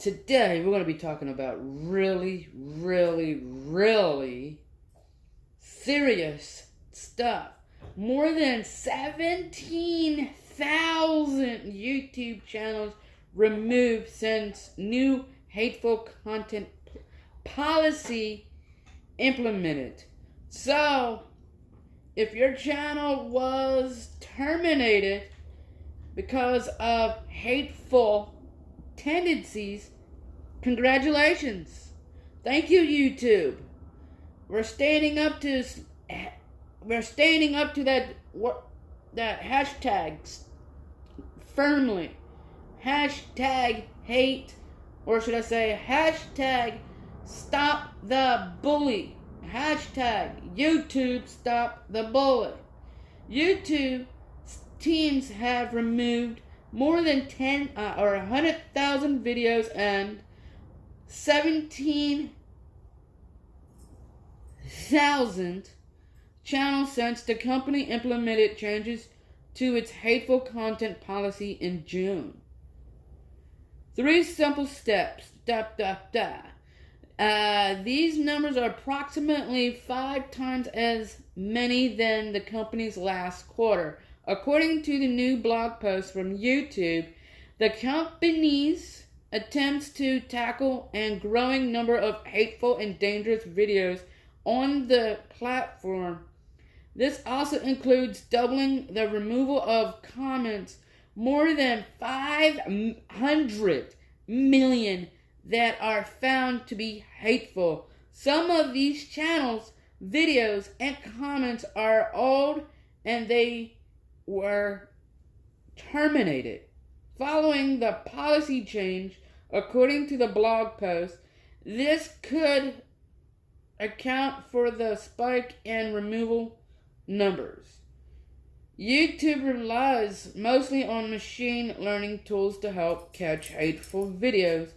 Today, we're going to be talking about really, really, really serious stuff. More than 17,000 YouTube channels removed since new hateful content policy implemented. So, if your channel was terminated because of hateful tendencies, congratulations. Thank you, YouTube. We're standing up to that hashtag firmly. Hashtag hate, or should I say hashtag stop the bully. Hashtag YouTube stop the bully. YouTube teams have removed more than 100,000 videos and 17,000 channels since the company implemented changes to its hateful content policy in June. 3 simple steps. These numbers are approximately 5 times as many than the company's last quarter. According to the new blog post from YouTube, the company's attempts to tackle a growing number of hateful and dangerous videos on the platform. This also includes doubling the removal of comments, more than 500 million that are found to be hateful. Some of these channels' videos and comments are old and they were terminated. Following the policy change, according to the blog post, this could account for the spike in removal numbers. YouTube relies mostly on machine learning tools to help catch hateful videos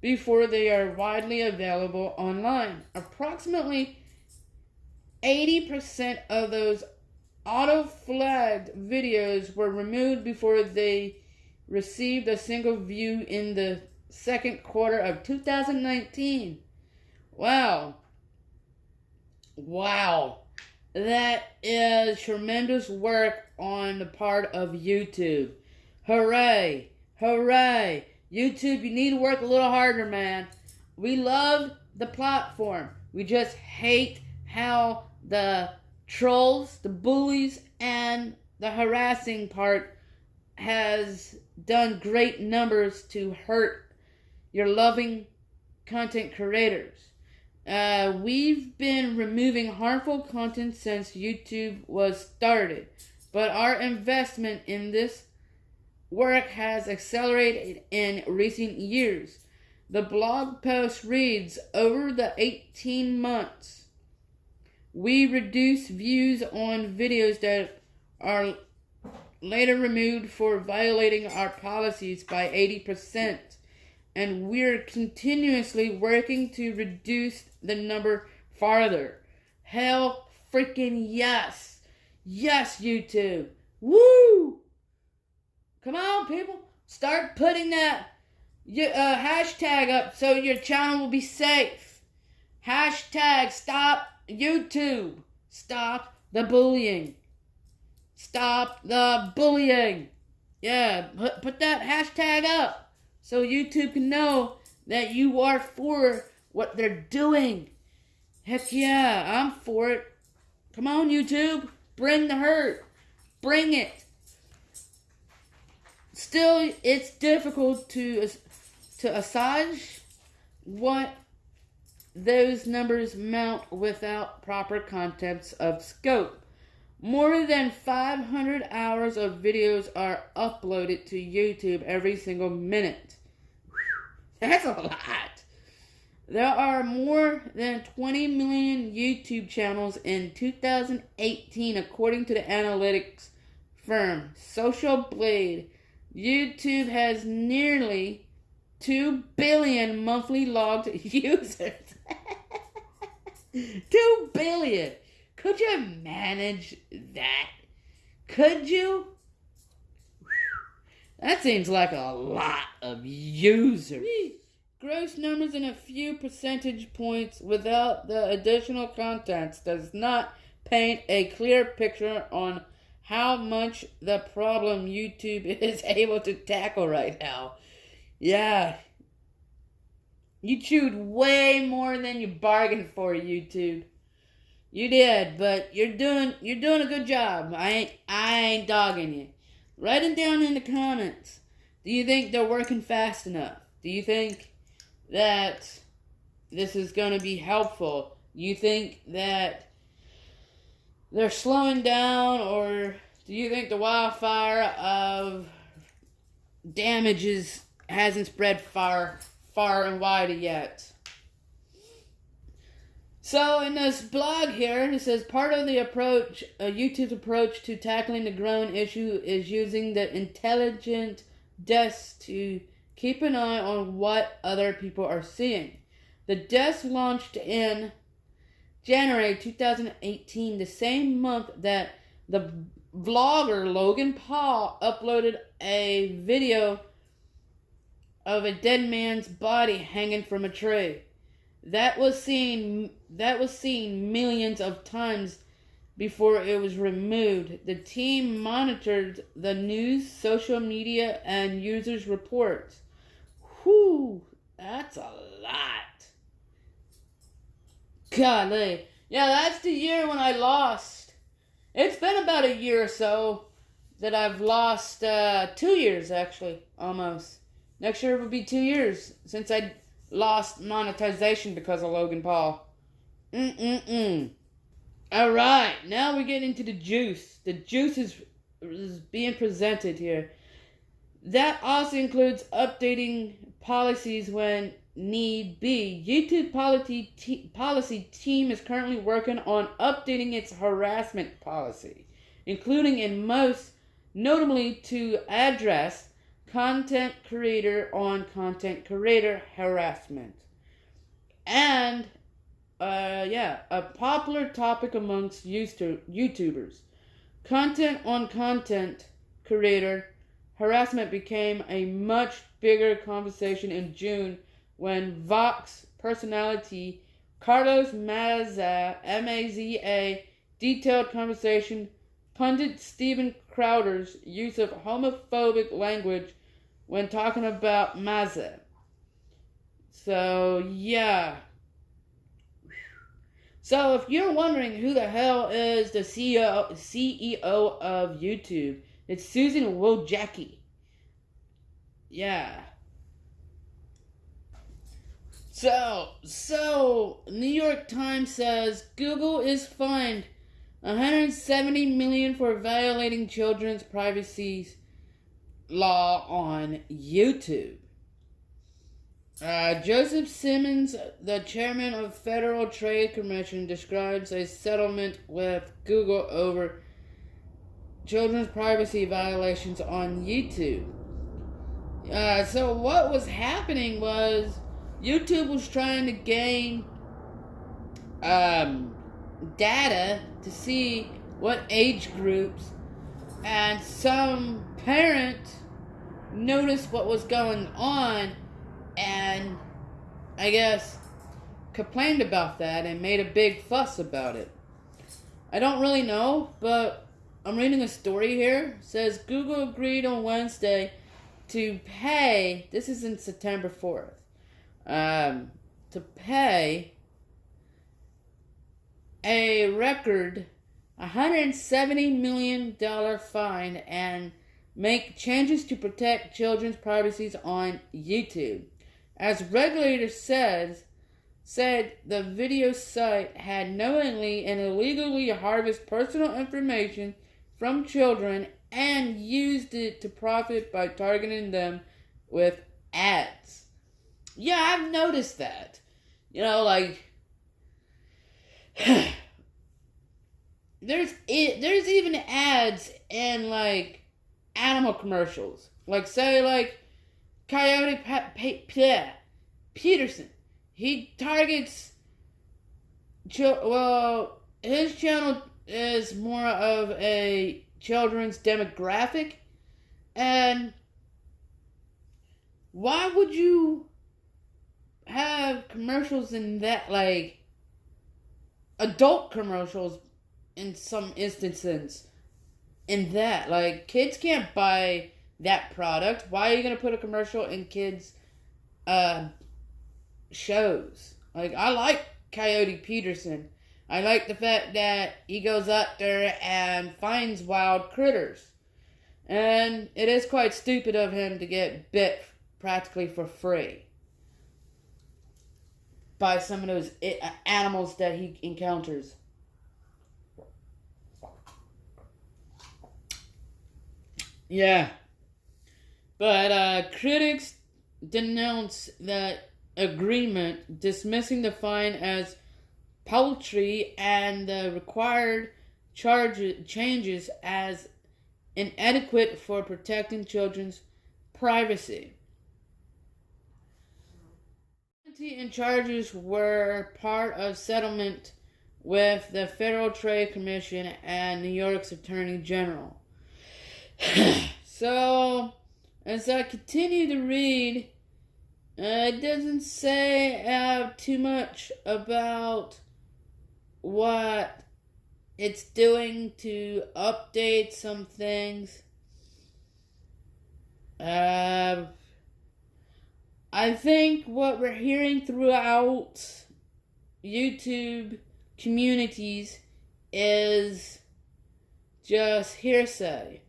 before they are widely available online. Approximately 80% of those auto-flagged videos were removed before they received a single view in the second quarter of 2019. Wow. That is tremendous work on the part of YouTube. Hooray. Hooray. YouTube, you need to work a little harder, man. We love the platform. We just hate how the trolls, the bullies, and the harassing part has done great numbers to hurt your loving content creators. We've been removing harmful content since YouTube was started, but our investment in this work has accelerated in recent years. The blog post reads, over the 18 months, we reduced views on videos that are later removed for violating our policies by 80%. And we're continuously working to reduce the number farther. Hell freaking yes. Yes, YouTube. Woo! Come on, people. Start putting that hashtag up so your channel will be safe. Hashtag stop YouTube. Stop the bullying. Stop the bullying. Yeah, put that hashtag up so YouTube can know that you are for what they're doing. Heck yeah, I'm for it. Come on, YouTube. Bring the hurt. Bring it. Still, it's difficult to assess what those numbers mount without proper context of scope. More than 500 hours of videos are uploaded to YouTube every single minute. That's a lot. There are more than 20 million YouTube channels in 2018, according to the analytics firm Social Blade. YouTube has nearly 2 billion monthly logged users. 2 billion. Could you manage that? Could you? That seems like a lot of users. Gross numbers in a few percentage points without the additional contents does not paint a clear picture on how much the problem YouTube is able to tackle right now. Yeah. You chewed way more than you bargained for, YouTube. You did, but you're doing a good job. I ain't dogging you. Write it down in the comments. Do you think they're working fast enough? Do you think that this is going to be helpful? You think that they're slowing down, or do you think the wildfire of damages hasn't spread far and wide yet? So in this blog here, it says part of the approach, YouTube's approach to tackling the growing issue is using the intelligent desk to keep an eye on what other people are seeing. The desk launched in January 2018, the same month that the vlogger Logan Paul uploaded a video of a dead man's body hanging from a tree. That was seen millions of times before it was removed. The team monitored the news, social media, and users' reports. Whew, that's a lot. Golly. Yeah, that's the year when I lost. It's been about a year or so that I've lost, 2 years actually, almost. Next year will be 2 years since I lost monetization because of Logan Paul. Alright, now we get into the juice. The juice is being presented here. That also includes updating policies when need be. YouTube policy team is currently working on updating its harassment policy, including and most notably to address content creator on content creator harassment. And a popular topic amongst YouTubers. Content on content creator harassment became a much bigger conversation in June when Vox personality Carlos Maza, M-A-Z-A, detailed conversation pundit Steven Crowder's use of homophobic language when talking about Maza. So, yeah. So, if you're wondering who the hell is the CEO of YouTube, it's Susan Wojcicki. Yeah. So, New York Times says Google is fined $170 million for violating children's privacy law on YouTube. Joseph Simmons, the chairman of Federal Trade Commission, describes a settlement with Google over children's privacy violations on YouTube. So what was happening was YouTube was trying to gain data to see what age groups, and some parent noticed what was going on and I guess complained about that and made a big fuss about it. I don't really know, but I'm reading a story here. It says Google agreed on Wednesday to pay, this is in September 4th, to pay a record $170 million fine and make changes to protect children's privacy on YouTube. As regulators said the video site had knowingly and illegally harvested personal information from children and used it to profit by targeting them with ads. Yeah, I've noticed that. You know, like there's even ads in like animal commercials. Like say like Coyote Peterson. He targets his channel is more of a children's demographic, and why would you commercials in that, like, adult commercials in some instances. In that, like, kids can't buy that product. Why are you gonna put a commercial in kids' shows? Like, I like Coyote Peterson. I like the fact that he goes up there and finds wild critters. And it is quite stupid of him to get bit practically for free by some of those animals that he encounters. Yeah. But critics denounce that agreement, dismissing the fine as paltry and the required changes as inadequate for protecting children's privacy. And charges were part of settlement with the Federal Trade Commission and New York's Attorney General. So, as I continue to read, it doesn't say too much about what it's doing to update some things. I think what we're hearing throughout YouTube communities is just hearsay.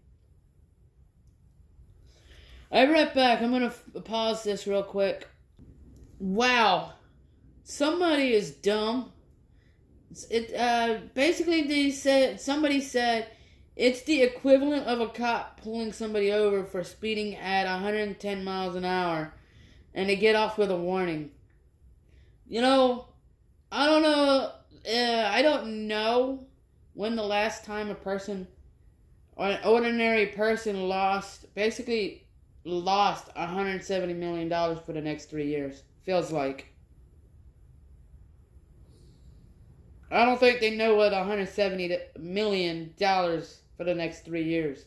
I'll be right back. I'm going to pause this real quick. Wow. Somebody is dumb. Basically somebody said it's the equivalent of a cop pulling somebody over for speeding at 110 miles an hour and they get off with a warning. You know, I don't know when the last time a person or an ordinary person lost $170 million for the next 3 years. Feels like. I don't think they know what $170 million for the next 3 years.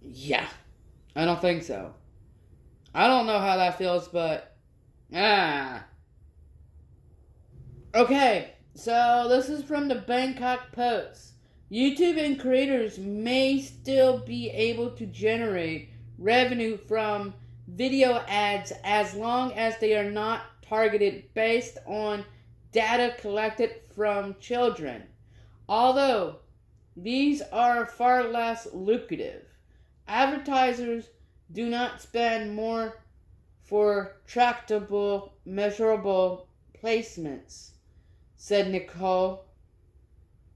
Yeah. I don't think so. I don't know how that feels, but Okay, so this is from the Bangkok Post. YouTube and creators may still be able to generate revenue from video ads as long as they are not targeted based on data collected from children. Although these are far less lucrative, advertisers do not spend more for tractable, measurable placements, said Nicole,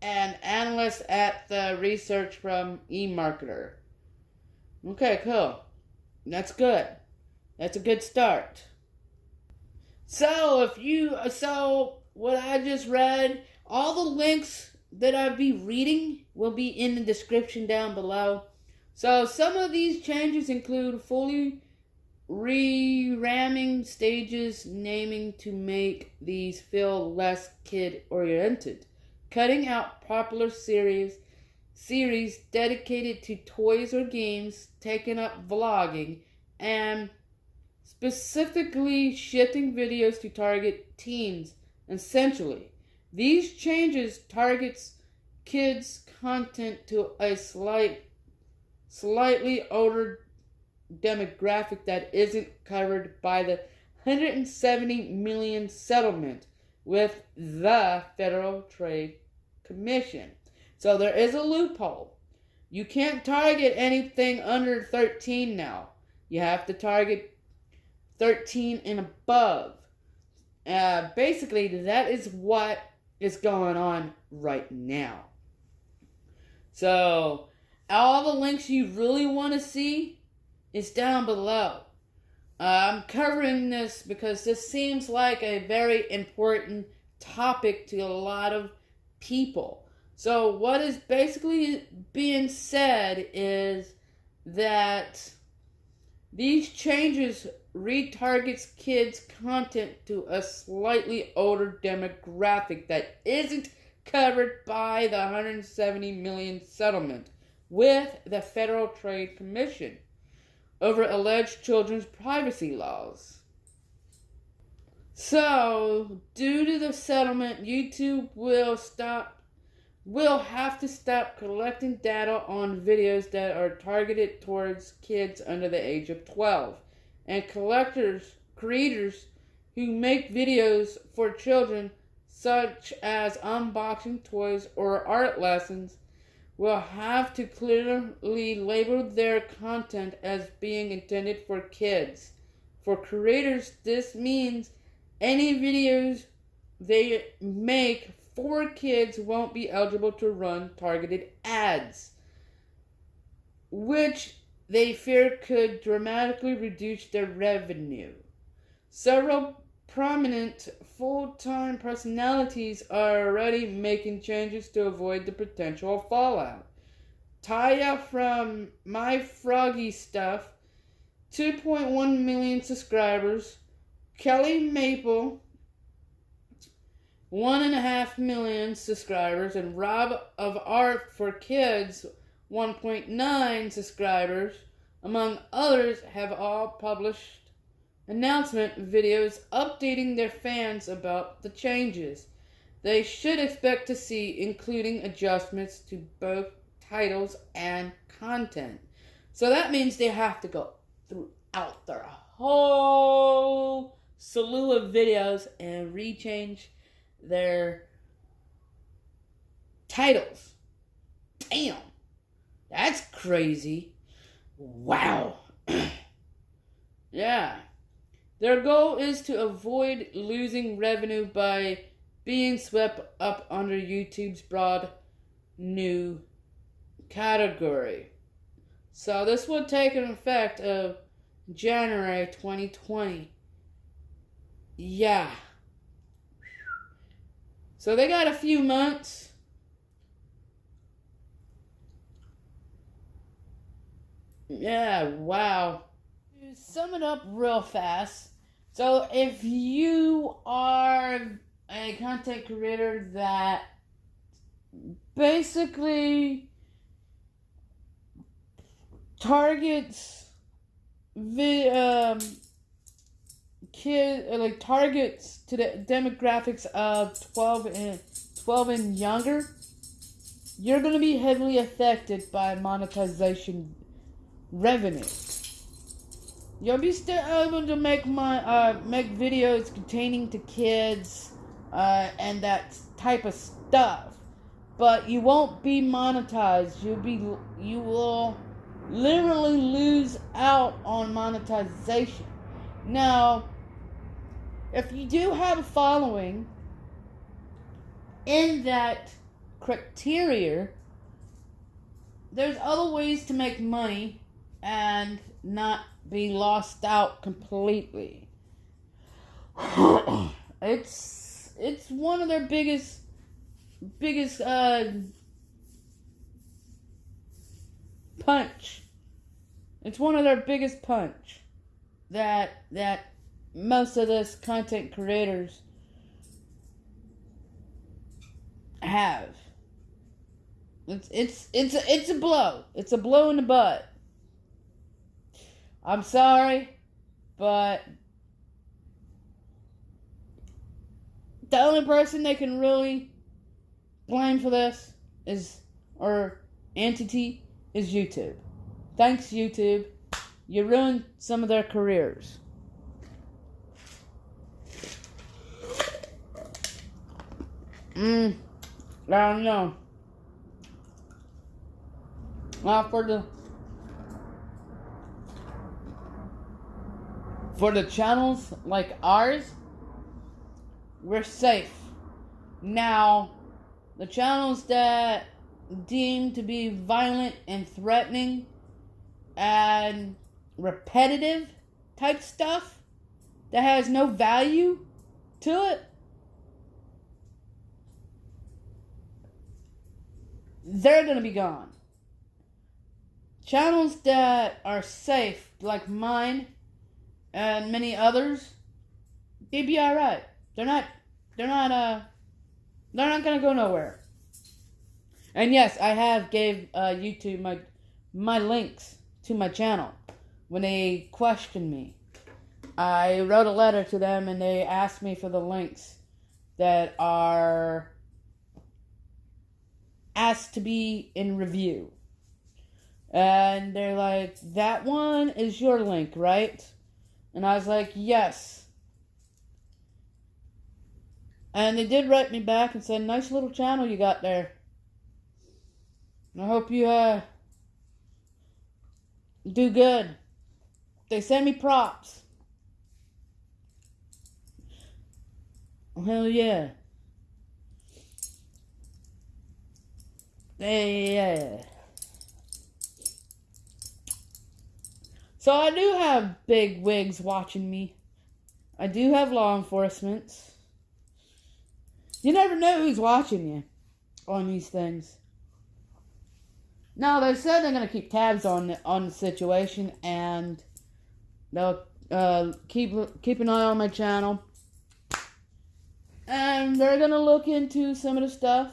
an analyst at the research from eMarketer. Okay, cool. That's good. That's a good start. So what I just read, all the links that I'll be reading will be in the description down below. So some of these changes include fully re-ramming stages, naming to make these feel less kid-oriented, cutting out popular series dedicated to toys or games, taking up vlogging, and specifically shifting videos to target teens. Essentially, these changes targets kids' content to a slightly older demographic that isn't covered by the $170 million settlement with the Federal Trade Commission. So there is a loophole. You can't target anything under 13 now. You have to target 13 and above. Basically, that is what is going on right now. So, all the links you really want to see is down below. I'm covering this because this seems like a very important topic to a lot of people. So what is basically being said is that these changes retargets kids' content to a slightly older demographic that isn't covered by the $170 million settlement with the Federal Trade Commission over alleged children's privacy laws. So, due to the settlement, YouTube will have to stop collecting data on videos that are targeted towards kids under the age of 12. And creators who make videos for children, such as unboxing toys or art lessons, will have to clearly label their content as being intended for kids. For creators, this means any videos they make for kids won't be eligible to run targeted ads, which they fear could dramatically reduce their revenue. Several prominent full-time personalities are already making changes to avoid the potential fallout. Taya from My Froggy Stuff, 2.1 million subscribers. Kelly Maple, 1.5 million subscribers. And Rob of Art for Kids, 1.9 subscribers, among others, have all published announcement videos updating their fans about the changes they should expect to see, including adjustments to both titles and content. So that means they have to go throughout their whole slew of videos and rechange their titles. Damn, that's crazy. Wow. Yeah. Their goal is to avoid losing revenue by being swept up under YouTube's broad new category. So this will take an effect of January 2020. Yeah. So they got a few months. Yeah, wow. To sum it up real fast. So if you are a content creator that basically targets targets to the demographics of 12 and younger, you're going to be heavily affected by monetization revenue. You'll be still able to make videos containing to kids and that type of stuff, but you won't be monetized. You will literally lose out on monetization. Now, if you do have a following in that criteria, there's other ways to make money and not be lost out completely. It's one of their biggest punch. It's one of their biggest punch that most of this content creators have. It's a blow. It's a blow in the butt. I'm sorry, but the only person they can really blame for this entity is YouTube. Thanks, YouTube. You ruined some of their careers. I don't know. For the channels like ours, we're safe. Now, the channels that deemed to be violent and threatening and repetitive type stuff that has no value to it, they're going to be gone. Channels that are safe, like mine and many others, they'd be alright. They're not gonna go nowhere. And yes, I have gave YouTube my links to my channel when they questioned me. I wrote a letter to them and they asked me for the links that are asked to be in review. And they're like, that one is your link, right? And I was like, yes. And they did write me back and said, nice little channel you got there. And I hope you do good. They send me props. Hell yeah. Yeah. So I do have big wigs watching me. I do have law enforcement. You never know who's watching you on these things. No, they said they're going to keep tabs on the situation, and they'll keep an eye on my channel. And they're going to look into some of the stuff.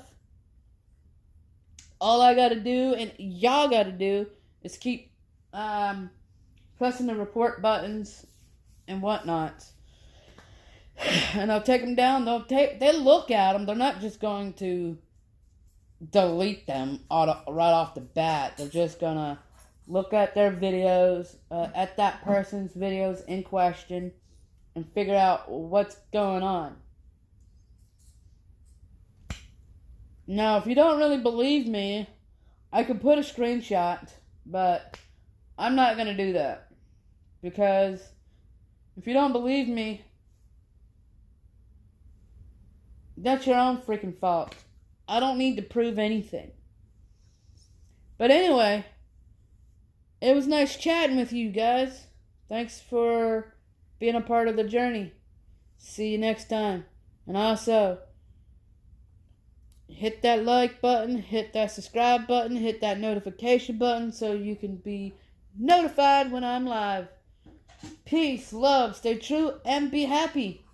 All I got to do, and y'all got to do, is keep pressing the report buttons and whatnot. And they'll take them down. They'll look at them. They're not just going to delete them right off the bat. They're just going to look at their videos, at that person's videos in question, and figure out what's going on. Now, if you don't really believe me, I could put a screenshot, but I'm not going to do that. Because if you don't believe me, that's your own freaking fault. I don't need to prove anything. But anyway, it was nice chatting with you guys. Thanks for being a part of the journey. See you next time. And also, hit that like button, hit that subscribe button, hit that notification button so you can be notified when I'm live. Peace, love, stay true, and be happy.